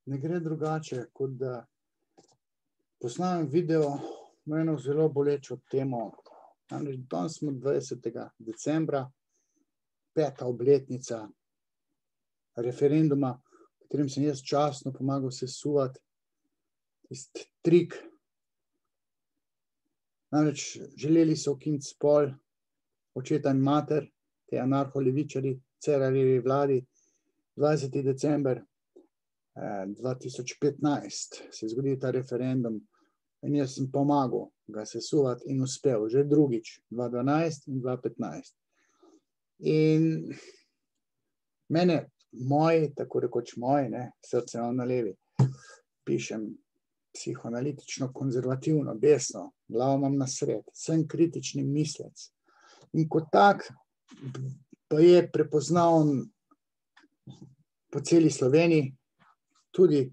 ne gre drugače, kot da posnamem video na eno zelo bolečo temo. Namreč danes smo 20. decembra, 5. obletnica referenduma, v katerem sem jaz častno pomagal sesuvati tisti trik. Namreč želeli so ukiniti spol, očeta in mater, te anarho-levičarji, Cerarjevi vladi, 20. december 2015 se je zgodil ta referendum in jaz sem pomagal ga sesuvati in uspel, že drugič, 2012 in 2015. In mene, tako rekoč moji, srce na levi, pišem psihoanalitično, konzervativno, desno, glavo imam na sred, sem kritični mislec. In kot tak pa je prepoznaven po celi Sloveniji, tudi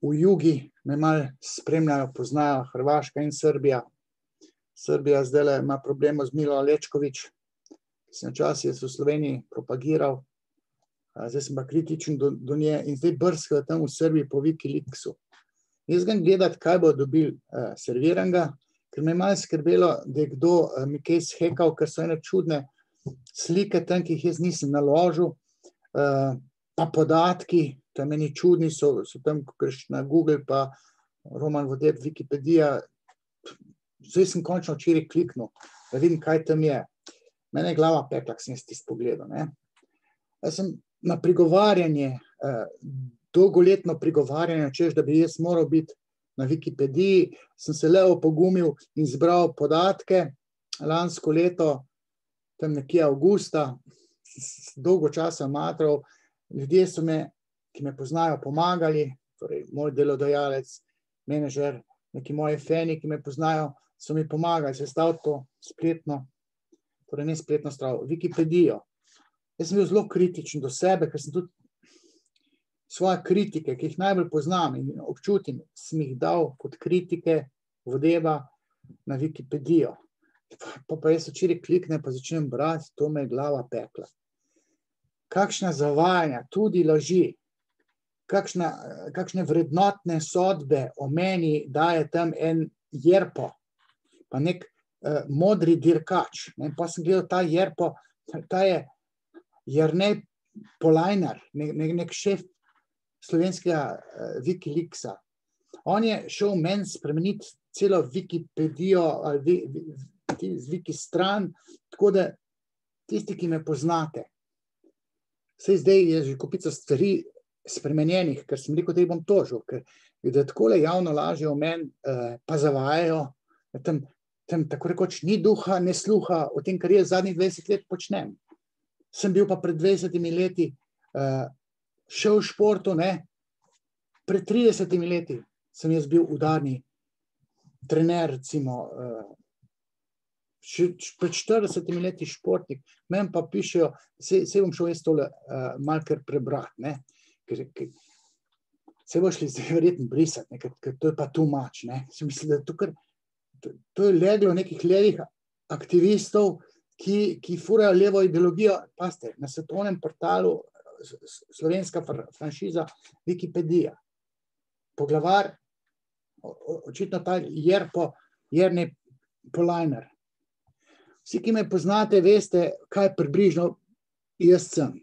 v jugi me malo spremljajo, poznajo Hrvaška in Srbija. Srbija zdaj ima problemo z Milo Alečković, ki sem včasih v Sloveniji propagiral, zdaj sem pa kritičen do nje in zdaj brskajo tam v Srbiji po Wikileaksu. Jaz grem gledati, kaj bo dobil serviranega, ker me je malo skrbelo, da je kdo mi kaj shekal, ker so ene čudne slike tam, ki jih jaz nisem naložil, pa podatki, tam meni čudni so tam, ko greš na Google, pa Roman Vodeb, Wikipedija. Zdaj sem končno včeraj kliknil, da vidim, kaj tam je. Mene je glava pekla, ko sem jaz tisto pogledal. Jaz sem na prigovarjanje, dolgoletno prigovarjanje, češ, da bi jaz moral biti na Wikipediji, sem se le opogumil in zbral podatke. Lansko leto, tam nekje avgusta, dolgo časa matral, ljudje so me, ki me poznajo, pomagali, torej moj delodajalec, menedžer, neki moji fani, ki me poznajo, so mi pomagali sestaviti to spletno, torej ne spletno stravo, Wikipedijo. Jaz sem bil zelo kritičen do sebe, ker sem tudi svoje kritike, ki jih najbolj poznam in občutim, sem jih dal kot kritike Vodeba na Wikipedijo. Pa jaz včeraj kliknem, pa začnem brati, to me je glava pekla. Kakšna zavajanja, tudi laži, kakšne vrednotne sodbe o meni daje tam en Jerpo, pa nek modri dirkač. Pa sem gledal ta Jerpo, ta je Jernej Polajnar, nek šef slovenskega Wikileaksa. On je šel meni spremeniti celo Wikipedijo ali z Wiki stran, tako da tisti, ki me poznate, saj zdaj je že kupica stvari spremenjenih, ker sem rekel, da jih bom tožil, ker da takole javno lažejo o meni, pa zavajajo, tam tako rekoč ni duha, ne sluha o tem, kar jaz zadnjih 20 let počnem. Sem bil pa pred 20 leti še v športu, pred 30 leti sem jaz bil udarni trener, recimo, pred 40 leti športnik, meni pa pišejo, saj bom šel jaz tole malo kar prebrati, ker se bo šli zdaj verjetno brisati, ker to je pa too much, se misli, da to je leglo nekih levih aktivistov, ki furajo levo ideologijo, pazite, na svetovnem portalu slovenska franšiza Wikipedija. Poglavar, očitno ta Jerpo, Jernej Polajnar. Vsi, ki me poznate, veste, kaj približno jaz sem.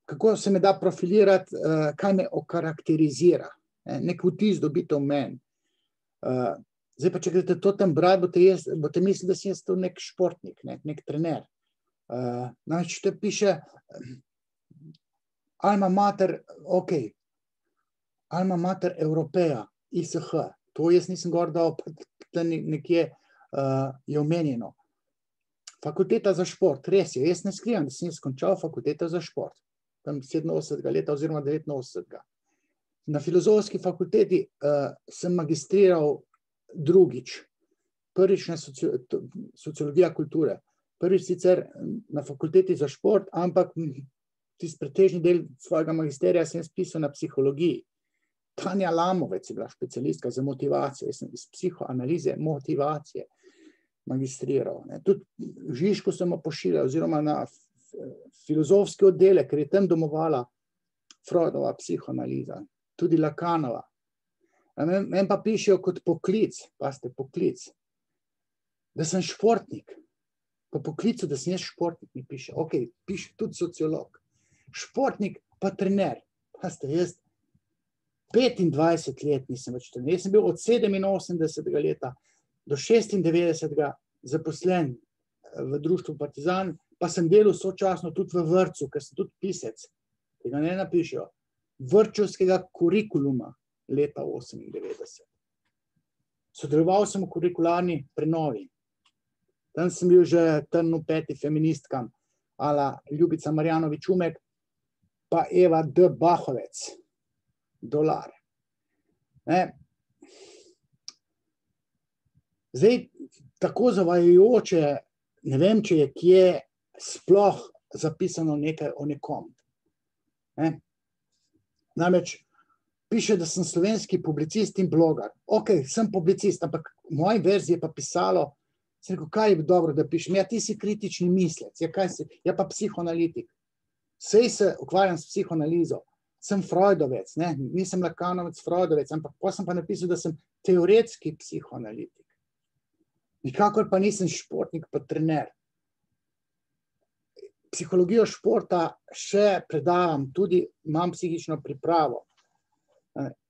Kako se me da profilirati, kaj me okarakterizira. Nek vtis dobite v meni. Zdaj pa, če greste to tam brati, boste mislili, da sem jaz to nek športnik, nek trener. Namreč to piše Alma Mater, Alma Mater Europeja, ISH. To jaz nisem gor dal, pa nekje je omenjeno. Fakulteta za šport, res je, jaz ne skrivam, da sem skončal fakulteta za šport, tam 87. leta oziroma 89. Na filozofski fakulteti sem magistriral drugič, prvič na sociologija kulture, prvič sicer na fakulteti za šport, ampak tisti pretežni del svojega magisterija sem spisal na psihologiji. Tanja Lamovec je bila specialistka za motivacijo, jaz sem iz psihoanalize motivacije magistriral. Tudi v Žižko sem pošiljal, oziroma na filozofski oddelek, ker je tam domovala Freudova psihoanaliza, tudi Lacanova. Meni pa pišejo kot poklic, pazite, poklic, da sem športnik. Po poklicu, da sem jaz športnik, mi piše. Ok, piše tudi sociolog. Športnik pa trener. Pazite, jaz 25 let nisem več trener. Jaz sem bil od 87. leta do 96. zaposlen v društvu Partizan, pa sem delal sočasno tudi v vrtcu, ker sem tudi pisec, tega ne napišejo, vrtčevskega kurikuluma leta 98. Sodeloval sem v kurikularni prenovi. Tam sem bil že trn v peti feministkam, ala Ljubica Marjanović-Umek, pa Eva D. Bahovec, Dolar. Zdaj, tako zavajajoče, ne vem, če je kje sploh zapisano nekaj o nekom. Namreč piše, da sem slovenski publicist in blogar. Ok, sem publicist, ampak v moji verziji je pa pisalo, sem rekel, kaj je dobro, da pišem? Ja, ti si kritični mislec, ja pa psihoanalitik. Sej se ukvarjam s psihoanalizo, sem Freudovec, nisem Lacanovec, Freudovec, ampak pa sem pa napisal, da sem teoretski psihoanalitik. Nikakor pa nisem športnik, pa trener. Psihologijo športa še predavam, tudi imam psihično pripravo.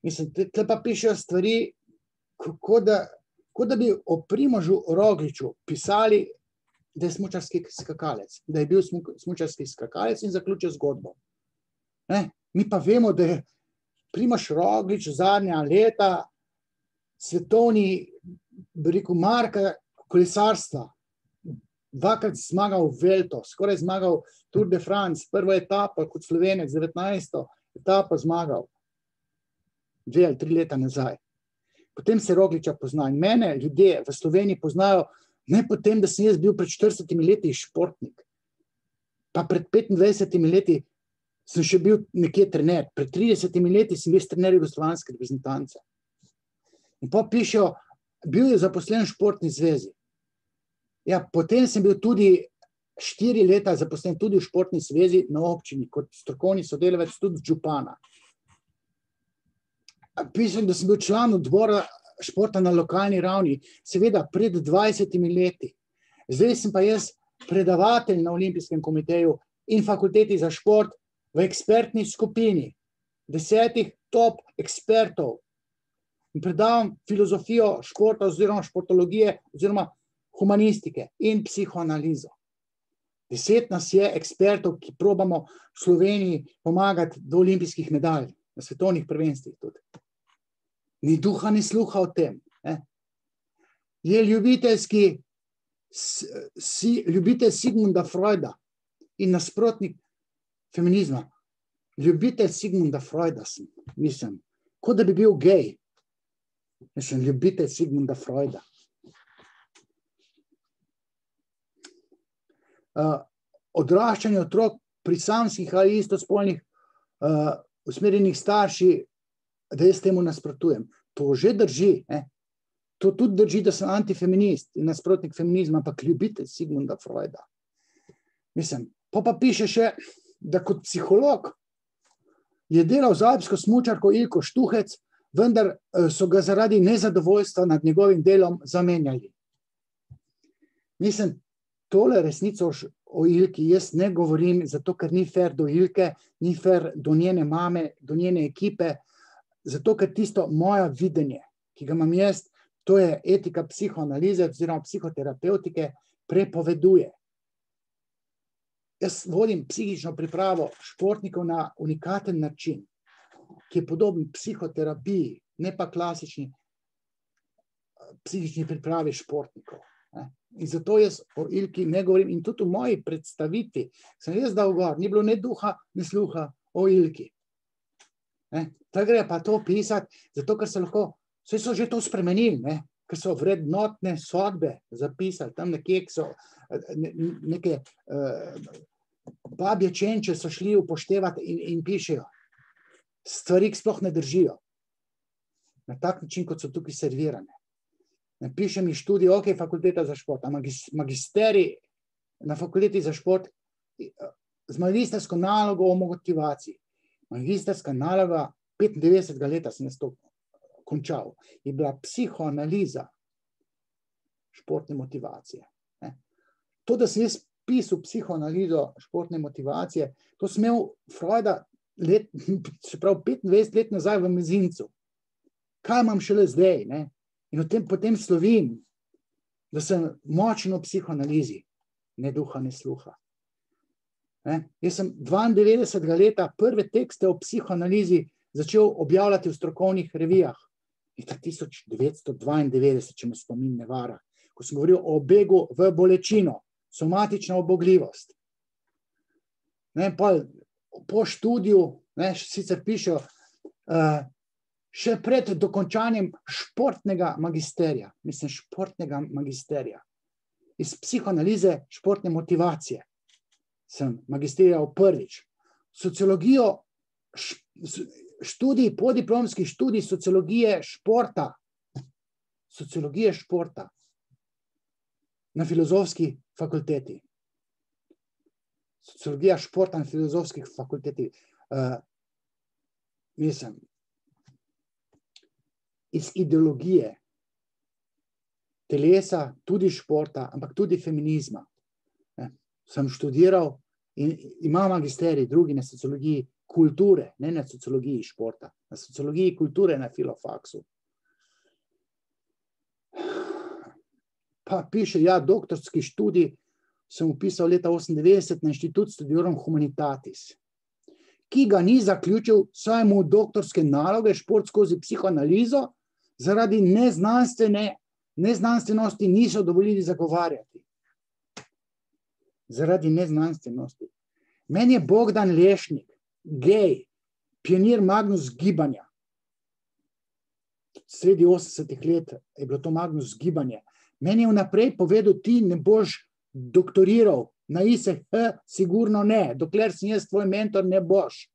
Mislim, tle pa pišejo stvari, kot da bi o Primožu Rogliču pisali, da je smučarski skakalec, da je bil smučarski skakalec in zaključil zgodbo. Mi pa vemo, da je Primož Roglič zadnja leta svetovni, bi rekel, marka kolesarstva. Dvakrat zmagal Vuelto, skoraj zmagal Tour de France, prvo etapo kot Slovenec, 19. etapo zmagal. 2 ali 3 leta nazaj. Potem se Rogliča pozna. In mene ljudje v Sloveniji poznajo ne potem, da sem jaz bil pred 40 leti športnik. Pa pred 25 leti sem še bil nekje trener. Pred 30 leti sem bil trener jugoslovanske reprezentance. In pa pišejo, bil je zaposlen v športni zvezi. Ja, potem sem bil tudi 4 leta zaposlen tudi v športni zvezi na občini, kot strokovni sodelavec tudi župana. Pišem, da sem bil član odbora športa na lokalni ravni, seveda pred 20 leti. Zdaj sem pa jaz predavatelj na Olimpijskem komiteju in fakulteti za šport v ekspertni skupini 10 top ekspertov. In predavam filozofijo športa oziroma športologije oziroma humanistike in psihoanalizo. 10 nas je ekspertov, ki probamo v Sloveniji pomagati do olimpijskih medalj, na svetovnih prvenstvih tudi. Ni duha, ni sluha o tem. Je ljubitelj Sigmunda Freuda in nasprotnik feminizma. Ljubitelj Sigmunda Freuda sem, mislim, kot da bi bil gej. Jaz sem ljubitelj Sigmunda Freuda. Odraščanje otrok pri samskih ali istospolnih usmerjenih starši, da jaz temu nasprotujem. To že drži. To tudi drži, da sem antifeminist in nasprotnik feminizma, ampak ljubitelj Sigmunda Freuda. Mislim, pa piše še, da kot psiholog je delal z alpsko smučarko Ilko Štuhec, vendar so ga zaradi nezadovoljstva nad njegovim delom zamenjali. Mislim, tole resnico o Ilki jaz ne govorim, zato ker ni fair do Ilke, ni fair do njene mame, do njene ekipe, zato ker tisto moje videnje, ki ga imam jaz, to je etika psihoanalize oziroma psihoterapeutike, prepoveduje. Jaz vodim psihično pripravo športnikov na unikaten način, ki je podoben psihoterapiji, ne pa klasični psihični pripravi športnikov. In zato jaz o Ilki ne govorim in tudi v moji predstavitvi sem jaz dal gor, ni bilo ne duha, ne sluha o Ilki. Ta gre pa to pisati, zato ker se lahko, vse so že to spremenili, ker so vrednotne sodbe zapisali, tam nekje so neke babje čenče so šli upoštevati in pišejo. Stvari, ki sploh ne držijo. Na tak način, kot so tukaj servirane. Piše mi študij, ok, fakulteta za šport, a magisterij na fakulteti za šport z magistersko nalogo o motivaciji. magistrska naloga, 95. leta sem jaz to končal, je bila psihoanaliza športne motivacije. To, da sem jaz pisal psihoanalizo športne motivacije, to sem imel Freuda se pravi 25 let nazaj v mezincu. Kaj imam šele zdaj? Ne? In potem slovim, da sem močen v psihoanalizi, ne duha, ne sluha. Jaz sem 92. leta prve tekste o psihoanalizi začel objavljati v strokovnih revijah. Leta 1992, če me spomin ne vara, ko sem govoril o begu v bolečino, somatična obogljivost. Po študiju, sicer pišejo, še pred dokončanjem športnega magisterija, iz psihoanalize športne motivacije sem magisteriral prvič. Sociologijo, podiplomski študij sociologije športa na filozofski fakulteti. Sociologija športa na filozofski fakulteti. Mislim, iz ideologije telesa, tudi športa, ampak tudi feminizma. Sem študiral in imam magisterij, drugi na sociologiji kulture, ne na sociologiji športa, na sociologiji kulture na filofaksu. Pa piše, doktorski študij sem upisal leta 1998 na Inštitut Studiorum Humanitatis, ki ga ni zaključil, saj mu doktorske naloge šport skozi psihoanalizo zaradi neznanstvenosti niso dovolili zagovarjati. Zaradi neznanstvenosti. Meni je Bogdan Lešnik, gej, pionir Magnus gibanja. Sredi 80. let je bilo to Magnus gibanje. Meni je vnaprej povedal, ti ne boš doktoriral na ISH, sigurno ne, dokler si jaz tvoj mentor ne boš.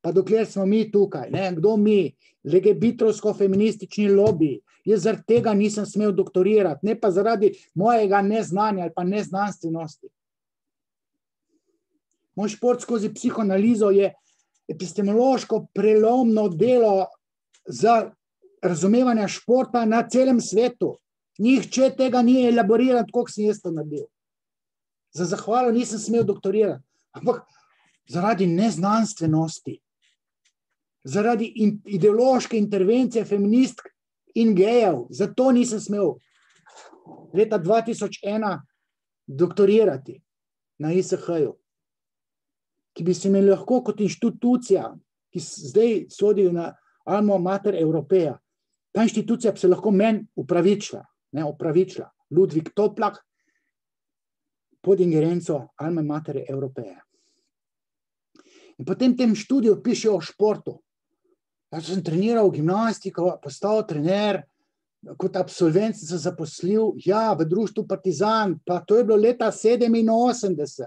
Pa dokler smo mi tukaj, ne, kdo mi, legebitrovsko-feministični lobby, jaz zaradi tega nisem smel doktorirati, ne pa zaradi mojega neznanja ali pa neznanstvenosti. Moj šport skozi psihoanalizo je epistemološko prelomno delo za razumevanje športa na celem svetu. Nihče tega ni elaboriral, tako sem jaz to naredil. Za zahvalo nisem smel doktorirati, ampak zaradi neznanstvenosti, zaradi ideološke intervencije feministk in gejev, zato nisem smel leta 2001 doktorirati na ISH-ju, ki bi se mi lahko kot inštitucija, ki zdaj sodijo na Alma Mater Europeja, ta inštitucija bi se lahko meni upravičila. Ludvik Toplak pod ingerenco Alma Mater Europeja. In potem tem študiju piše o športu. Jaz sem treniral gimnastiko, postal trener, kot absolvent sem se zaposlil, v društvu Partizan, pa to je bilo leta 87.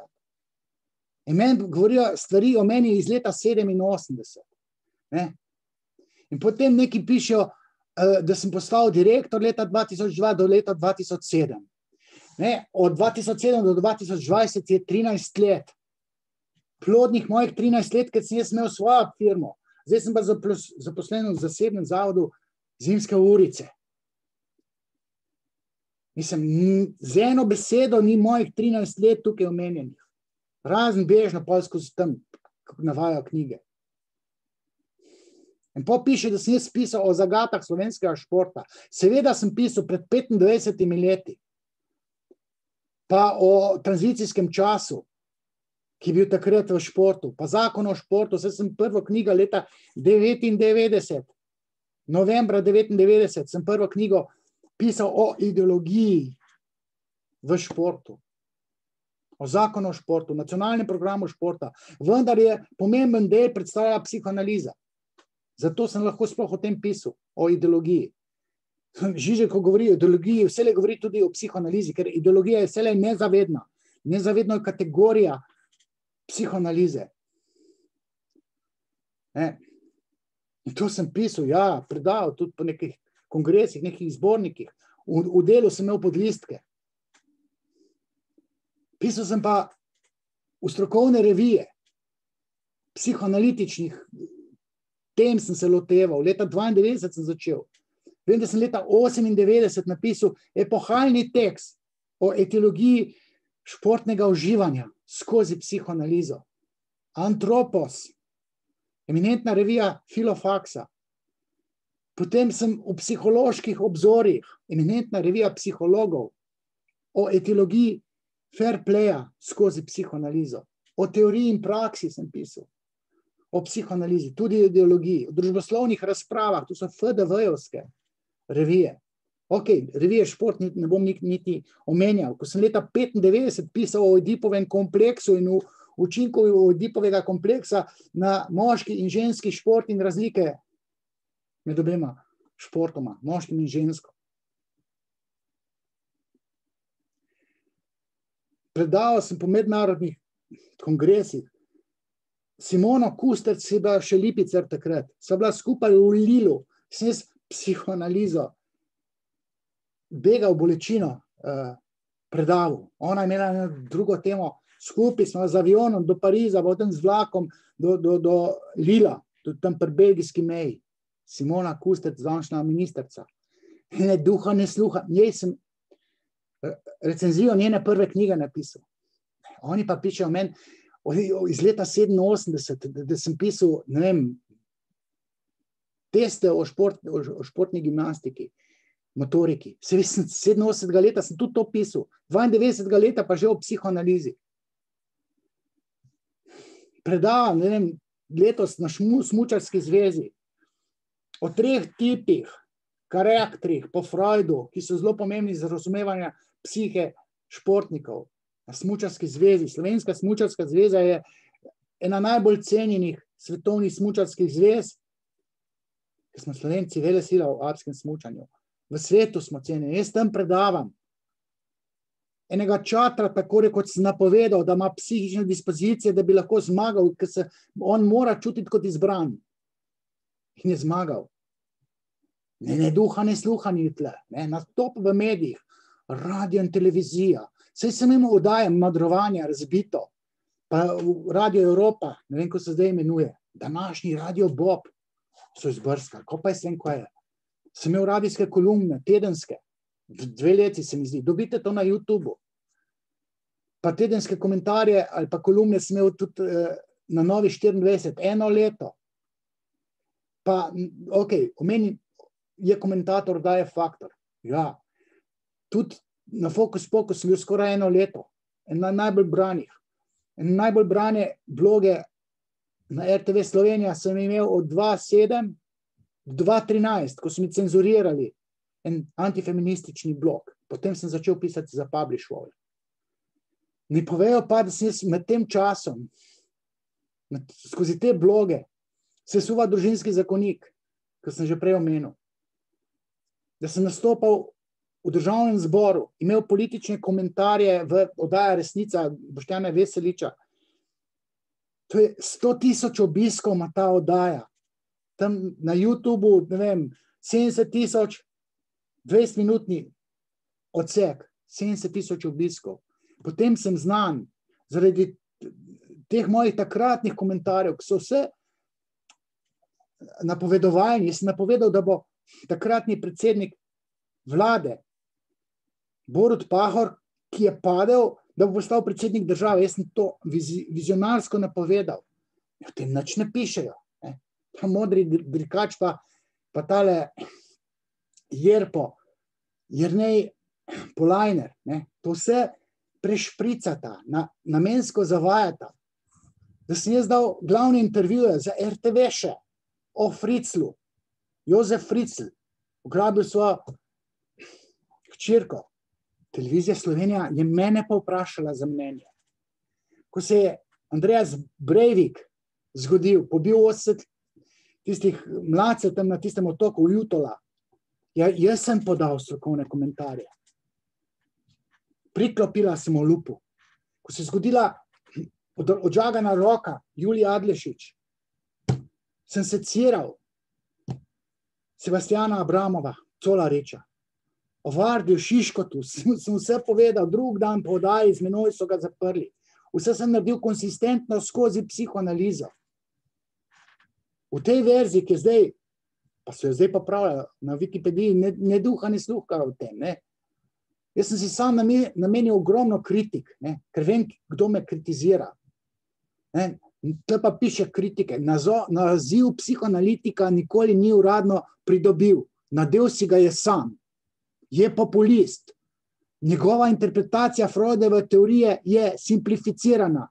In meni govorijo stvari o meni iz leta 87. In potem neki pišejo, da sem postal direktor leta 2002 do leta 2007. Od 2007 do 2020 je 13 let. Plodnih mojih 13 let, ker sem jaz imel svojo firmo. Zdaj sem pa zaposlen v zasebnem zavodu Zimske urice. Mislim, z eno besedo ni mojih 13 let tukaj omenjenih. Razen bežno polsko se tam navajajo knjige. In piše, da sem jaz pisal o zagatah slovenskega športa. Seveda sem pisal pred 25 leti. Pa o tranzicijskem času, ki je bil takrat v športu. Pa zakon o športu. Saj sem prvo knjigo leta 99, novembra 99, sem prvo knjigo pisal o ideologiji v športu. O zakonu o športu, nacionalnem programu športa. Vendar je pomemben del predstavljala psihoanaliza. Zato sem lahko sploh o tem pisal, o ideologiji. Žižek, ko govori o ideologiji, vselej govori tudi o psihoanalizi, ker ideologija je vselej nezavedna. Nezavedna je kategorija psihoanalize. In to sem pisal, predal tudi po nekih kongresih, nekih zbornikih. V delu sem imel podlistke. Pisal sem pa v strokovne revije, psihoanalitičnih tem sem se loteval. Leta 92 sem začel. Vem, da sem leta 98 napisal epohalni tekst o etiologiji športnega uživanja skozi psihoanalizo. Antropos, eminentna revija Filofaxa. Potem sem v psiholoških obzorjih, eminentna revija psihologov, o etiologiji fair playa skozi psihoanalizo. O teoriji in praksi sem pisal. O psihoanalizi, tudi o ideologiji, o družboslovnih razpravah, to so FDV-jevske revije. Ok, revije šport ne bom niti omenjal. Ko sem leta 95 pisal o Oedipovem kompleksu in v učinku Oedipovega kompleksa na moški in ženski šport in razlike med obema športoma, moškim in žensko. Predaval sem po mednarodnih kongresih. Simono Kusterc je bila še Lipicer takrat. Sva bila skupaj v Lilu, sem jaz psihoanalizo begal bolečino predaval. Ona je imela drugo temo, skupaj smo z avionom do Pariza, potem z vlakom do Lila, tam pri belgijski meji. Simona Kusterc, današnja ministrica. Ne duha, ne sluha. Njej sem recenzijo njene prve knjige napisal. Oni pa pišejo meni iz leta 87, da sem pisal, ne vem, teste o športni gimnastiki, motoriki. 87 leta sem tudi to pisal, 92 leta pa že o psihoanalizi. Predavam, ne vem, letos na smučarski zvezi o 3 tipih, karakterih po Freudu, ki so zelo pomembni za razumevanje psihe športnikov. Na smučarski zvezi. Slovenska smučarska zveza je ena najbolj cenjenih svetovnih smučarskih zvez, ker smo Slovenci velesila v alpskem smučanju. V svetu smo cenjeni. Jaz tam predavam enega čatra, tako rekoč sem napovedal, da ima psihične dispozicije, da bi lahko zmagal, ker se on mora čutiti kot izbran. In je zmagal. Ne duha, ne sluha ni tle. Nastop v medijih, radio in televizija. Saj sem imel oddaje madrovanja, razbito, pa Radio Evropa, ne vem, ko se zdaj imenuje, današnji Radio Bob, so izbrskali, ko pa jaz vem, ko je. Sem imel radijske kolumne, tedenske, 2 leti se mi zdi, dobite to na YouTubeu. Pa tedenske komentarje ali pa kolumne sem imel tudi na Novi 24, 1 leto. Pa, ok, omeni je komentator, da je faktor. Ja, tudi na Fokus Pokus sem bil skoraj 1 leto. Ena najbolj branih. Ena najbolj brane bloge na RTV Slovenija sem imel od 2007 do 2013, ko so mi cenzurirali en antifeministični blog. Potem sem začel pisati za Publish World. Mi povejo pa, da sem jaz med tem časom, skozi te bloge, sesuva družinski zakonik, ki sem že prej omenil. Da sem nastopal v Državnem zboru, imel politične komentarje v oddaji Resnica Boštjana Veseliča. To je 100.000 obiskov ima ta oddaja. Tam na YouTubeu, ne vem, 70.000, 20-minutni odsek, 70.000 obiskov. Potem sem znan zaradi teh mojih takratnih komentarjev, ki so vse napovedovali. Jaz sem napovedal, da bo takratni predsednik vlade Borut Pahor, ki je padel, da bo postal predsednik države. Jaz sem to vizionarsko napovedal. O tem nič ne pišejo. Ta modri drikač pa tale Jernej Polajner. To vse prešpricata, namensko zavajata. Da sem jaz dal glavne intervjuje za RTV še o Fritzlu. Jozef Fritzl ugrabil svojo hčerko. Televizija Slovenija je mene pa vprašala za mnenje. Ko se je Andreas Breivik zgodil, pobil 80 tistih mladcev tam na tistem otoku Utola, jaz sem podal strokovne komentarje. Priklopila sem v lupu. Ko se je zgodila odžagana roka Julija Adlešič, sem secirao Sebastiana Abramova, Colariča, o Vardiju, Šiškotu, sem vse povedal, drug dan po oddaji, z menoj so ga zaprli. Vse sem naredil konsistentno skozi psihoanalizo. v tej verziji, ki je zdaj, pa so jo zdaj popravljali na Wikipediji, ne duha, ne sluha o tem, ne. Jaz sem si sam namenil ogromno kritik, ne, ker vem, kdo me kritizira. Ne. Tle pa piše kritike. Naziv psihoanalitika nikoli ni uradno pridobil. Nadel si ga je sam. Je populist. Njegova interpretacija Freudove teorije je simplificirana.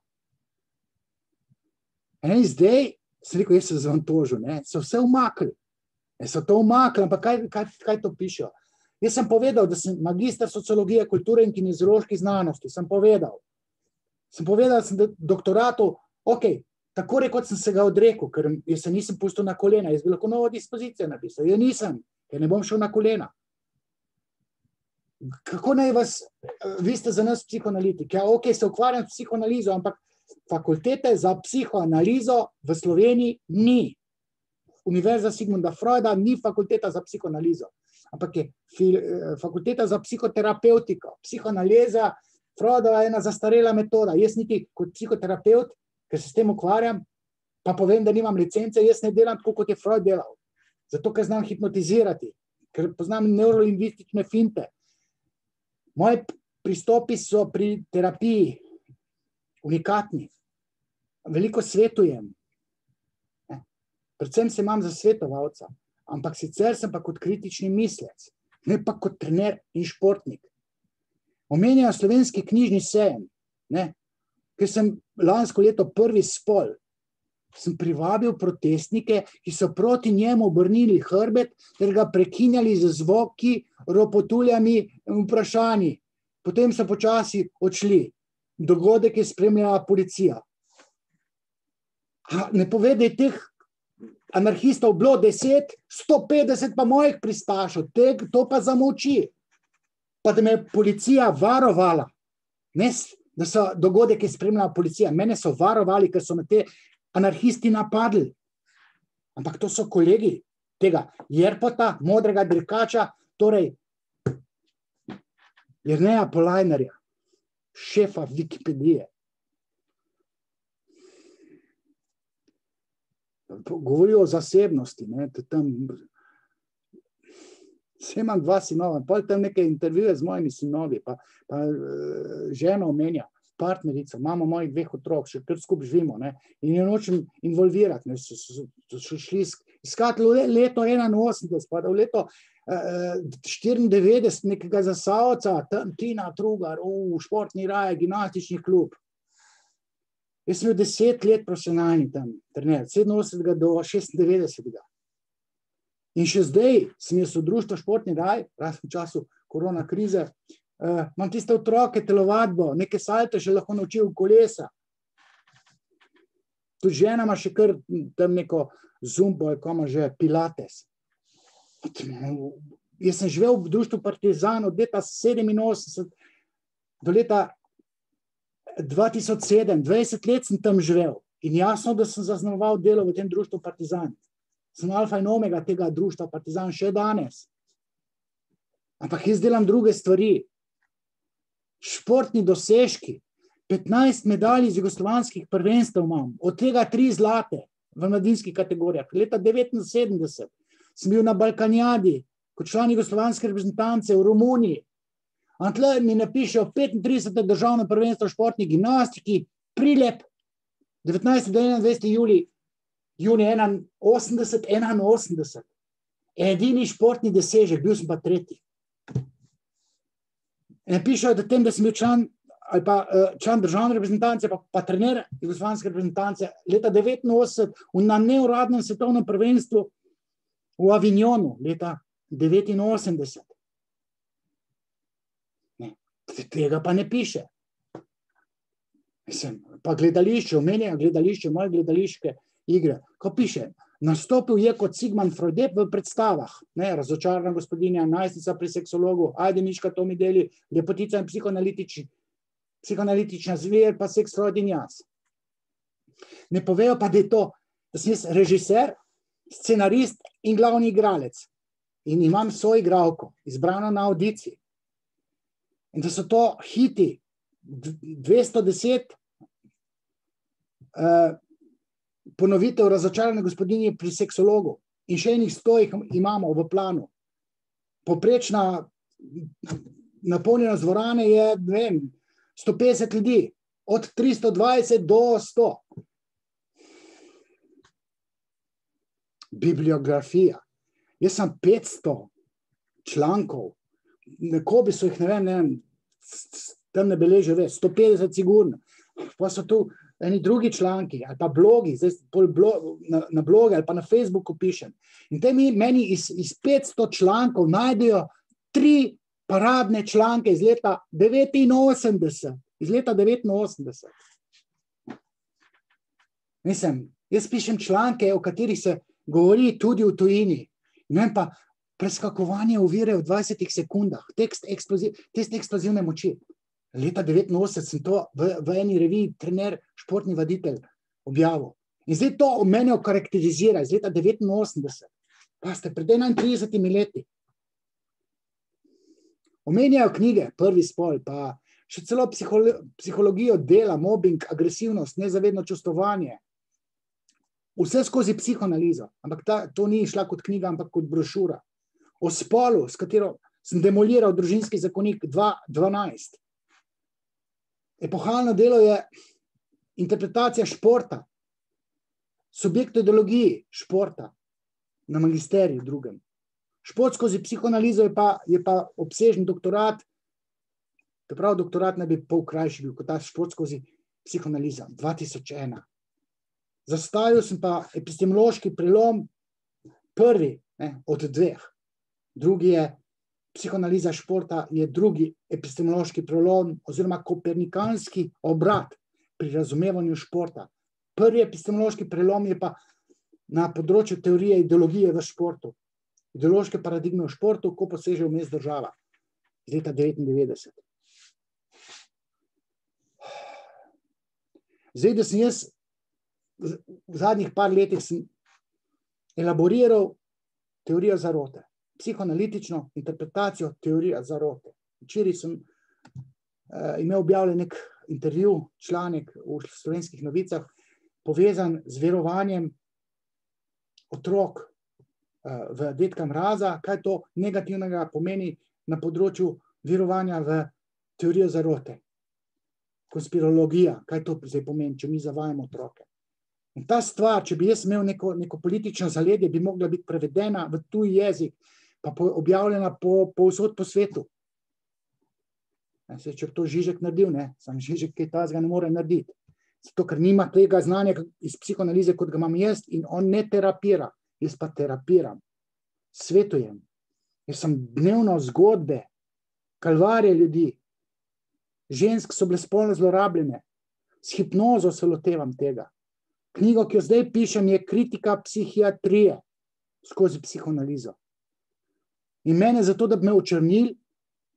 In zdaj, sem rekel, jaz se vam tožil, ne, so vse umakli. So to umakli, ampak kaj to pišejo? Jaz sem povedal, da sem magister sociologije, kulture in kinezioloških znanosti. Sem povedal, da sem doktoratu, tako rekoč sem se ga odrekel, ker jaz se nisem pustil na kolena, jaz bi lahko novo dispozicijo napisal. Jaz nisem, ker ne bom šel na kolena. Kako naj vas, vi ste za nas psihoanalitik, ja, se ukvarjam s psihoanalizo, ampak fakultete za psihoanalizo v Sloveniji ni. Univerza Sigmunda Freuda ni fakulteta za psihoanalizo, ampak je fakulteta za psihoterapeutiko. Psihoanaliza Freudova je ena zastarela metoda. Jaz niti kot psihoterapeut, ker se s tem ukvarjam, pa povem, da nimam licence, jaz ne delam tako, kot je Freud delal. Zato, ker znam hipnotizirati, ker poznam neurolingvistične finte. Moji pristopi so pri terapiji unikatni. Veliko svetujem. Predvsem se imam za svetovalca, ampak sicer sem pa kot kritični mislec, ne pa kot trener in športnik. Omenjajo slovenski knjižni sejem, ne, ker sem lansko leto prvi spol, sem privabil protestnike, ki so proti njemu obrnili hrbet, ter ga prekinjali z zvoki, ropotuljami in vprašanji. Potem so počasi odšli. Dogodek je spremljala policija. Ne pove, da je teh anarhistov bilo 10, 150 pa mojih pristašov, to pa zamolči. Pa da me je policija varovala. Ne, da so dogodek je spremljala policija. Mene so varovali, ker so me te anarhisti napadli. Ampak to so kolegi tega Jerpota, modrega dirkača, torej Jerneja Polajnerja, šefa Wikipedije. Govorijo o zasebnosti, ne, tam vse imam 2 sinova, pa tam neke intervjuje z mojimi sinovi, pa ženo omenja, partnerico, imamo mojih 2 otrok, še kar skupaj živimo, ne, in jo nočem involvirati, ne, so šli iskati leto 81, pa da v leto 94 nekega Zasavca, tam Tina Trugar, športni raj, gimnastični klub. Jaz sem bil 10 let profesionalni tam trener, 87 do 96. In še zdaj sem jaz v društvu Športni raj, razen v času korona krize, imam tiste otroke, telovadbo, neke salte še lahko naučil kolesa. Tudi žena ima še kar tam neko zumbo, koma že pilates. Jaz sem živel v društvu Partizan od leta 87 do leta 2007, 20 let sem tam živel in jasno, da sem zaznamoval delo v tem društvu Partizan. Sem alfa in omega tega društva Partizan še danes. Ampak jaz delam druge stvari. Športni dosežki, 15 medalj iz jugoslovanskih prvenstev imam, od tega 3 zlate v mladinskih kategorijah. Leta 1979 sem bil na Balkanjadi kot član jugoslovanske reprezentance v Romuniji. Tle mi napišejo 35. državno prvenstvo v športni gimnastiki, Prilep, 19. do 21. junij 81. Edini športni dosežek, bil sem pa 3. Napišejo, da sem bil član državne reprezentance, pa trener jugoslovanske reprezentance leta 89 na neuradnem svetovnem prvenstvu v Avignonu leta 89. Tega pa ne piše. Pa gledališče, omenja gledališče, moje gledališke igre. Ko piše, nastopil je kot Sigmund Freud v predstavah, ne, Razočarana gospodinja, Najstnica pri seksologu, Ajde Miška, to mi deli, Lepotica in psihoanalitična zver, pa Seks Freud in jaz. Ne povejo pa, da je to, da sem jaz režiser, scenarist in glavni igralec. In imam soigralko, izbrano na audiciji. In da so to hiti 210, ponovitev Razočarane gospodinje pri seksologu in še enih 100 jih imamo v planu. Poprečna napolnjenost dvorane je, ne vem, 150 ljudi, od 320 do 100. Bibliografija. Jaz sem 500 člankov, nekobi so jih, ne vem, tam ne beleže več, 150 sigurno. Pa so tu eni drugi članki, ali pa blogi, zdaj na bloge ali pa na Facebooku pišem. In te meni iz 500 člankov najdejo 3 paradne članke iz leta 89. Iz leta 89. Mislim, jaz pišem članke, o katerih se govori tudi v tujini. Ne vem pa, preskakovanje ovire v 20 sekundah, test eksplozivne moči. Leta 89 sem to v eni reviji trener, športni vaditelj objavil. In zdaj to mene okarakterizira iz leta 89. Pa ste pred 31 leti. Omenjajo knjige, Prvi spol, pa še celo psihologijo dela, mobbing, agresivnost, nezavedno čustvovanje. Vse skozi psihoanalizo. Ampak to ni šla kot knjiga, ampak kot brošura. O spolu, s katero sem demoliral družinski zakonik 2012. Epohalno delo je interpretacija športa, subjekt ideologiji športa na magisteriju drugem. Šport skozi psihoanalizo je pa obsežen doktorat, prav doktorat naj bi pol krajši bil, kot ta šport skozi psihoanalizo, 2001. Zastavil sem pa epistemološki prelom prvi, od 2. Drugi je psihoanaliza športa, je drugi epistemološki prelom oziroma kopernikanski obrat pri razumevanju športa. Prvi epistemološki prelom je pa na področju teorije ideologije v športu. Ideološke paradigme v športu, ko poseže vmes država. Iz leta 99. Zdaj, da sem jaz v zadnjih par letih sem elaboriral teorijo zarote. Psihoanalitično interpretacijo teorije zarote. Včeraj sem imel objavljen nek intervju, članek v Slovenskih novicah, povezan z verovanjem otrok v Dedka Mraza, kaj to negativnega pomeni na področju verovanja v teorijo zarote. Konspirologija, kaj to zdaj pomeni, če mi zavajamo otroke. In ta stvar, če bi jaz imel neko politično zaledje, bi mogla biti prevedena v tuj jezik, pa objavljena povsod po svetu. Če to Žižek naredil, sam Žižek kaj tazga ne more narediti. Zato, ker nima tega znanja iz psihoanalize, kot ga imam jaz, in on ne terapira. Jaz pa terapiram. Svetujem. Jaz sem dnevno zgodbe, kalvarije ljudi. Žensk so bile spolno zlorabljene. S hipnozo se lotevam tega. Knjigo, ki jo zdaj pišem, je kritika psihiatrije skozi psihoanalizo. In mene zato, da bi me očrnili,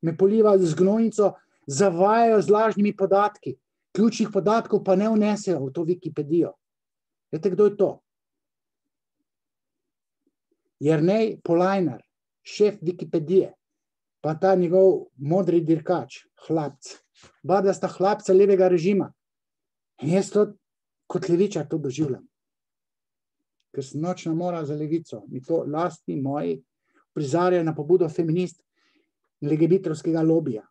me poliva z gnojnico, zavajajo z lažnimi podatki. Ključnih podatkov pa ne vnesejo v to Wikipedijo. Veste, kdo je to? Jernej Polajnar, šef Wikipedije, pa ta njegov modri dirkač, hlapc. Oba sta hlapca levega režima. In jaz to kot levičar to doživljam. Ker sem nočna mora za levico. Mi to lastni moji prizarjajo na pobudo feminist in legebitrovskega lobija.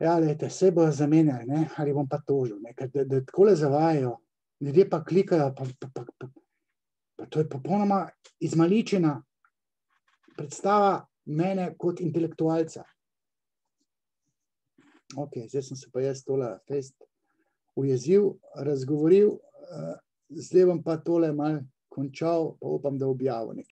Ja, lejte, vse bo zamenjali, ali bom pa tožil, ker da takole zavajajo, ljudje pa klikajo, pa to je popolnoma izmaličena predstava mene kot intelektualca. Ok, zdaj sem se pa jaz tole fest ujezil, razgovoril, zdaj bom pa tole malo končal, pa upam, da objavil nekaj.